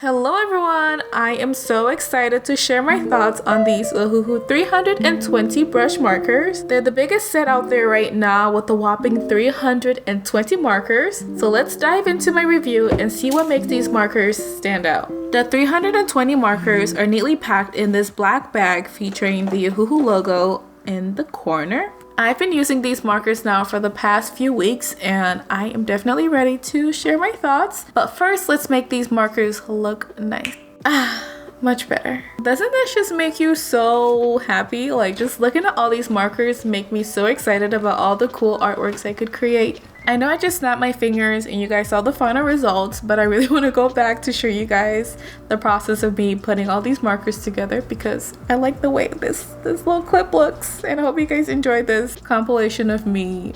Hello everyone! I am so excited to share my thoughts on these Ohuhu 320 brush markers. They're the biggest set out there right now with a whopping 320 markers. So let's dive into my review and see what makes these markers stand out. The 320 markers are neatly packed in this black bag featuring the Ohuhu logo in the corner. I've been using these markers now for the past few weeks and I am definitely ready to share my thoughts. But first, let's make these markers look nice. Much better. Doesn't this just make you so happy? Like, just looking at all these markers make me so excited about all the cool artworks I could create. I know I just snapped my fingers and you guys saw the final results, but I really want to go back to show you guys the process of me putting all these markers together because I like the way this little clip looks, and I hope you guys enjoyed this compilation of me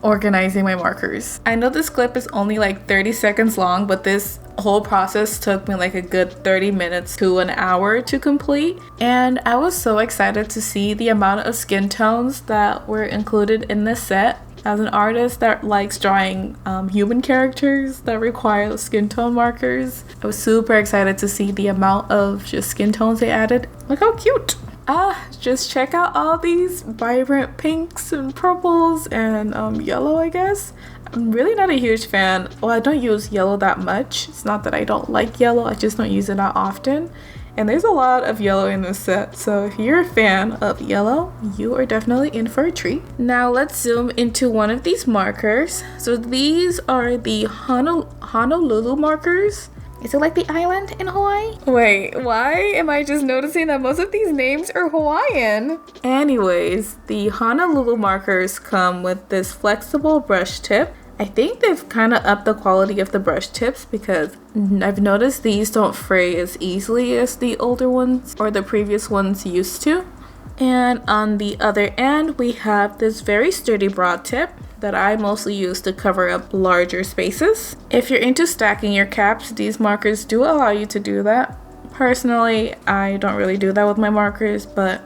organizing my markers. I know this clip is only like 30 seconds long, but this whole process took me like a good 30 minutes to an hour to complete, and I was so excited to see the amount of skin tones that were included in this set. As an artist that likes drawing human characters that require skin tone markers, I was super excited to see the amount of just skin tones they added. Look how cute! Just check out all these vibrant pinks and purples and yellow, I guess. I'm really not a huge fan. Well, I don't use yellow that much. It's not that I don't like yellow, I just don't use it that often. And there's a lot of yellow in this set, so if you're a fan of yellow, you are definitely in for a treat. Now let's zoom into one of these markers. So these are the Honolulu Markers. Is it like the island in Hawaii? Wait, why am I just noticing that most of these names are Hawaiian? Anyways, the Honolulu Markers come with this flexible brush tip. I think they've kind of upped the quality of the brush tips because I've noticed these don't fray as easily as the older ones or the previous ones used to. And on the other end, we have this very sturdy broad tip that I mostly use to cover up larger spaces. If you're into stacking your caps, these markers do allow you to do that. Personally, I don't really do that with my markers, but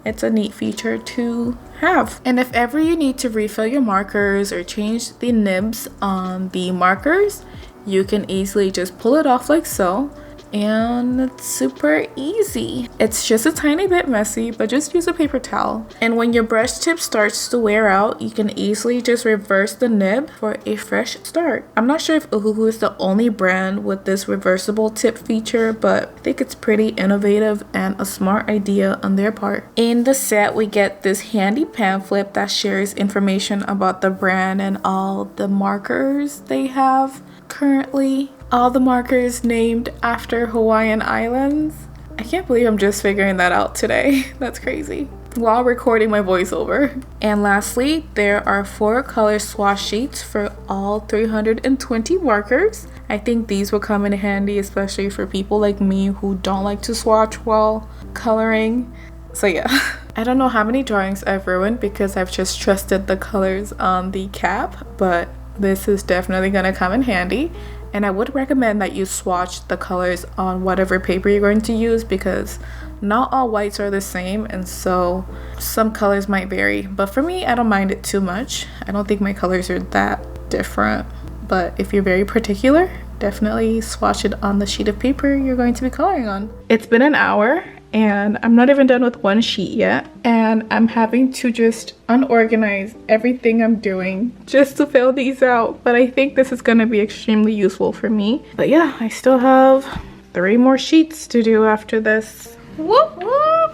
it's a neat feature to have. And if ever you need to refill your markers or change the nibs on the markers, you can easily just pull it off like so, and it's super easy. It's just a tiny bit messy, but just use a paper towel. And when your brush tip starts to wear out, you can easily just reverse the nib for a fresh start. I'm not sure if Ohuhu is the only brand with this reversible tip feature, but I think it's pretty innovative and a smart idea on their part. In the set, we get this handy pamphlet that shares information about the brand and all the markers they have currently. All the markers named after Hawaiian islands. I can't believe I'm just figuring that out today. That's crazy. While recording my voiceover. And lastly, there are 4 color swatch sheets for all 320 markers. I think these will come in handy, especially for people like me who don't like to swatch while coloring. So yeah, I don't know how many drawings I've ruined because I've just trusted the colors on the cap, but this is definitely gonna come in handy. And I would recommend that you swatch the colors on whatever paper you're going to use because not all whites are the same, and so some colors might vary. But for me, I don't mind it too much. I don't think my colors are that different. But if you're very particular, definitely swatch it on the sheet of paper you're going to be coloring on. It's been an hour and I'm not even done with one sheet yet, and I'm having to just unorganize everything I'm doing just to fill these out, but I think this is going to be extremely useful for me. But yeah, I still have 3 more sheets to do after this. Whoop whoop!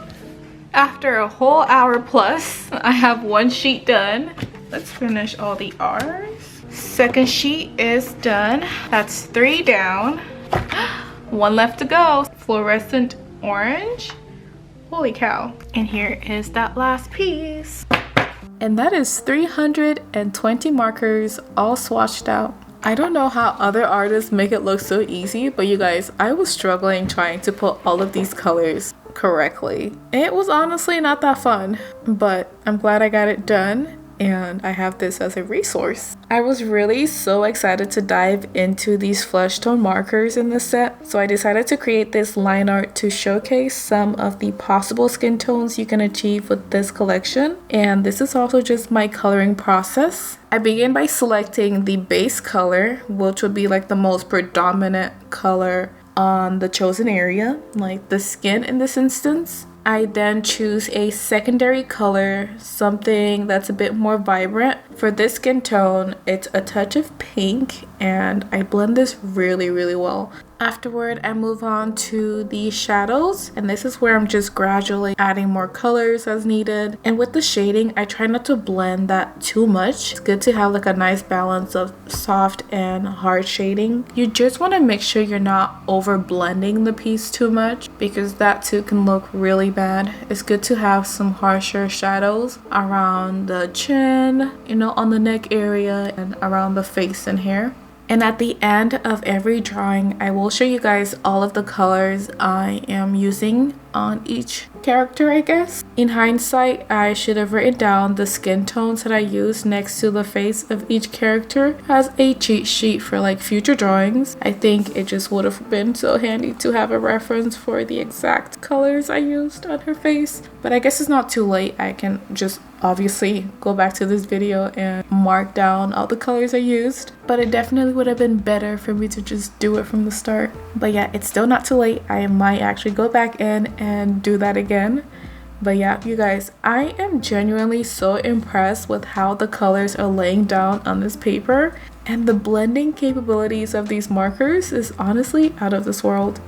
After a whole hour plus, I have 1 sheet done. Let's finish all the R's. Second sheet is done. That's 3 down. 1 left to go. Fluorescent orange. Holy cow. And here is that last piece. And that is 320 markers all swatched out. I don't know how other artists make it look so easy, but you guys, I was struggling trying to put all of these colors correctly. It was honestly not that fun, but I'm glad I got it done. And I have this as a resource. I was really so excited to dive into these flesh tone markers in this set, so I decided to create this line art to showcase some of the possible skin tones you can achieve with this collection. And this is also just my coloring process. I begin by selecting the base color, which would be like the most predominant color on the chosen area, like the skin in this instance. I then choose a secondary color, something that's a bit more vibrant. For this skin tone, it's a touch of pink, and I blend this really, really well. Afterward, I move on to the shadows, and this is where I'm just gradually adding more colors as needed. And with the shading, I try not to blend that too much. It's good to have like a nice balance of soft and hard shading. You just want to make sure you're not over blending the piece too much, because that too can look really bad. It's good to have some harsher shadows around the chin, on the neck area, and around the face and hair. And at the end of every drawing, I will show you guys all of the colors I am using on each character, I guess. In hindsight, I should have written down the skin tones that I use next to the face of each character as a cheat sheet for like future drawings. I think it just would have been so handy to have a reference for the exact colors I used on her face. But I guess it's not too late. I can just obviously go back to this video and mark down all the colors I used. But it definitely would have been better for me to just do it from the start. But yeah, it's still not too late. I might actually go back in and do that again. But yeah, you guys, I am genuinely so impressed with how the colors are laying down on this paper, and the blending capabilities of these markers is honestly out of this world.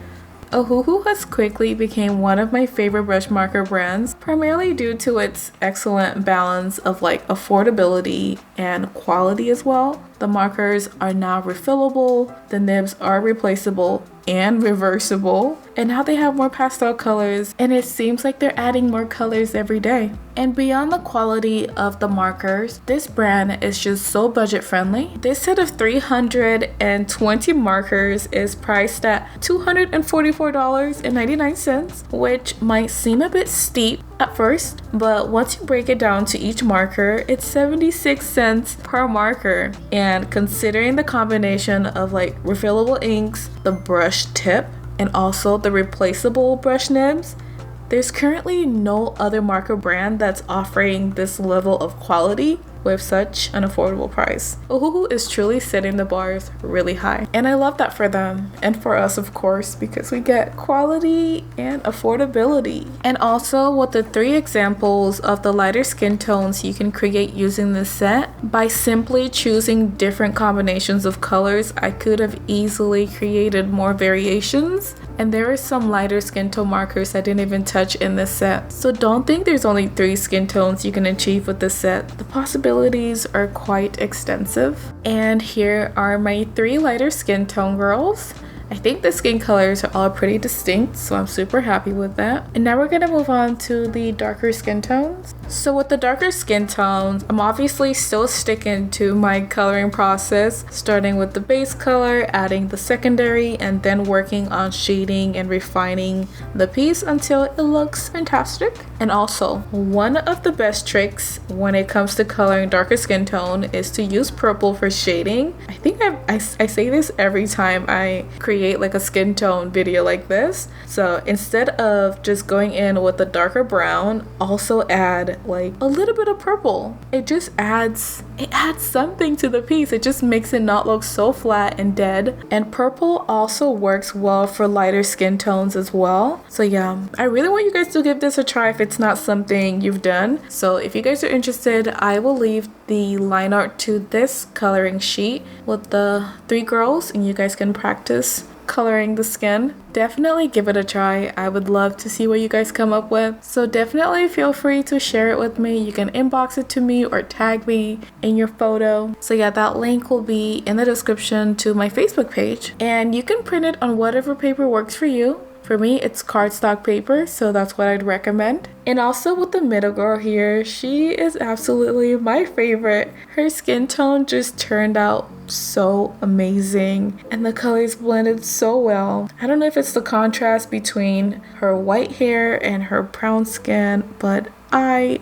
Ohuhu has quickly become one of my favorite brush marker brands, primarily due to its excellent balance of like affordability and quality as well. The markers are now refillable, the nibs are replaceable and reversible, and now they have more pastel colors, and it seems like they're adding more colors every day. And beyond the quality of the markers, this brand is just so budget friendly. This set of 320 markers is priced at $244.99, which might seem a bit steep at first, but once you break it down to each marker, it's 76 cents per marker. And considering the combination of like refillable inks, the brush tip, and also the replaceable brush nibs, there's currently no other marker brand that's offering this level of quality with such an affordable price. Ohuhu is truly setting the bars really high, and I love that for them and for us, of course, because we get quality and affordability. And also with the 3 examples of the lighter skin tones you can create using this set, by simply choosing different combinations of colors, I could have easily created more variations. And there are some lighter skin tone markers I didn't even touch in this set. So don't think there's only 3 skin tones you can achieve with this set. The possibilities are quite extensive. And here are my 3 lighter skin tone girls. I think the skin colors are all pretty distinct, so I'm super happy with that. And now we're gonna move on to the darker skin tones. So with the darker skin tones, I'm obviously still sticking to my coloring process, starting with the base color, adding the secondary, and then working on shading and refining the piece until it looks fantastic. And also, one of the best tricks when it comes to coloring darker skin tone is to use purple for shading. I think I say this every time I create like a skin tone video like this. So instead of just going in with a darker brown, also add like a little bit of purple. It adds something to the piece. It just makes it not look so flat and dead. And purple also works well for lighter skin tones as well. So yeah, I really want you guys to give this a try if it's not something you've done. So if you guys are interested, I will leave the line art to this coloring sheet with the 3 girls, and you guys can practice coloring the skin. Definitely give it a try. I would love to see what you guys come up with. So definitely feel free to share it with me. You can inbox it to me or tag me in your photo. So yeah, that link will be in the description to my Facebook page, and you can print it on whatever paper works for you. For me, it's cardstock paper, so that's what I'd recommend. And also with the middle girl here, she is absolutely my favorite. Her skin tone just turned out so amazing, and the colors blended so well. I don't know if it's the contrast between her white hair and her brown skin, but I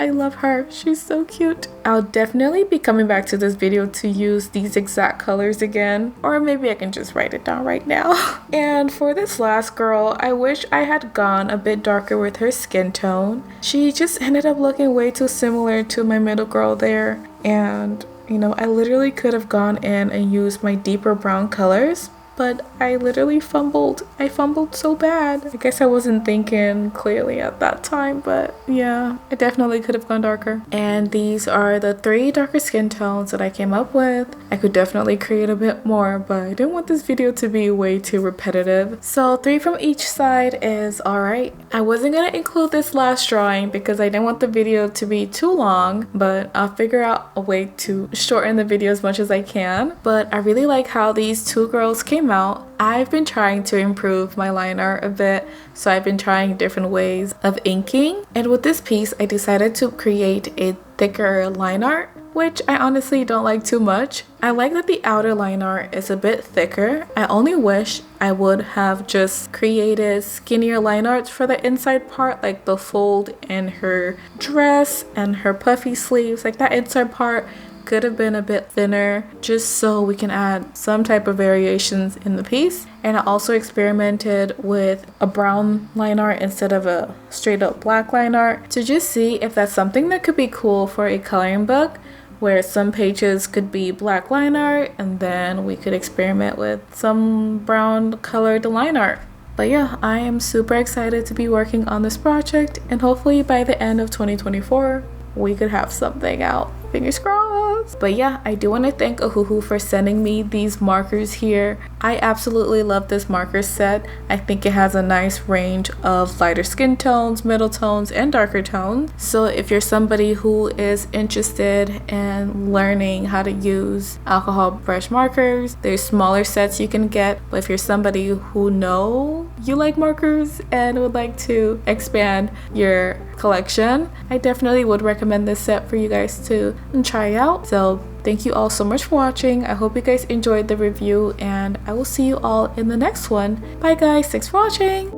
love her. She's so cute. I'll definitely be coming back to this video to use these exact colors again, or maybe I can just write it down right now. And for this last girl, I wish I had gone a bit darker with her skin tone. She just ended up looking way too similar to my middle girl there, and I literally could have gone in and used my deeper brown colors, but I literally fumbled. I fumbled so bad. I guess I wasn't thinking clearly at that time, but yeah, I definitely could have gone darker. And these are the 3 darker skin tones that I came up with. I could definitely create a bit more, but I didn't want this video to be way too repetitive. So 3 from each side is alright. I wasn't gonna include this last drawing because I didn't want the video to be too long, but I'll figure out a way to shorten the video as much as I can. But I really like how these 2 girls came out. I've been trying to improve my line art a bit, so I've been trying different ways of inking. And with this piece, I decided to create a thicker line art, which I honestly don't like too much. I like that the outer line art is a bit thicker. I only wish I would have just created skinnier line arts for the inside part, like the fold in her dress and her puffy sleeves. Like that inside part could have been a bit thinner just so we can add some type of variations in the piece. And I also experimented with a brown line art instead of a straight up black line art to just see if that's something that could be cool for a coloring book, where some pages could be black line art and then we could experiment with some brown colored line art. But yeah, I am super excited to be working on this project, and hopefully by the end of 2024 we could have something out. Fingers crossed. But yeah, I do want to thank Ohuhu for sending me these markers here. I absolutely love this marker set. I think it has a nice range of lighter skin tones, middle tones, and darker tones. So if you're somebody who is interested in learning how to use alcohol brush markers, there's smaller sets you can get. But if you're somebody who know you like markers and would like to expand your collection, I definitely would recommend this set for you guys to try out. So thank you all so much for watching. I hope you guys enjoyed the review, and I will see you all in the next one. Bye guys, thanks for watching.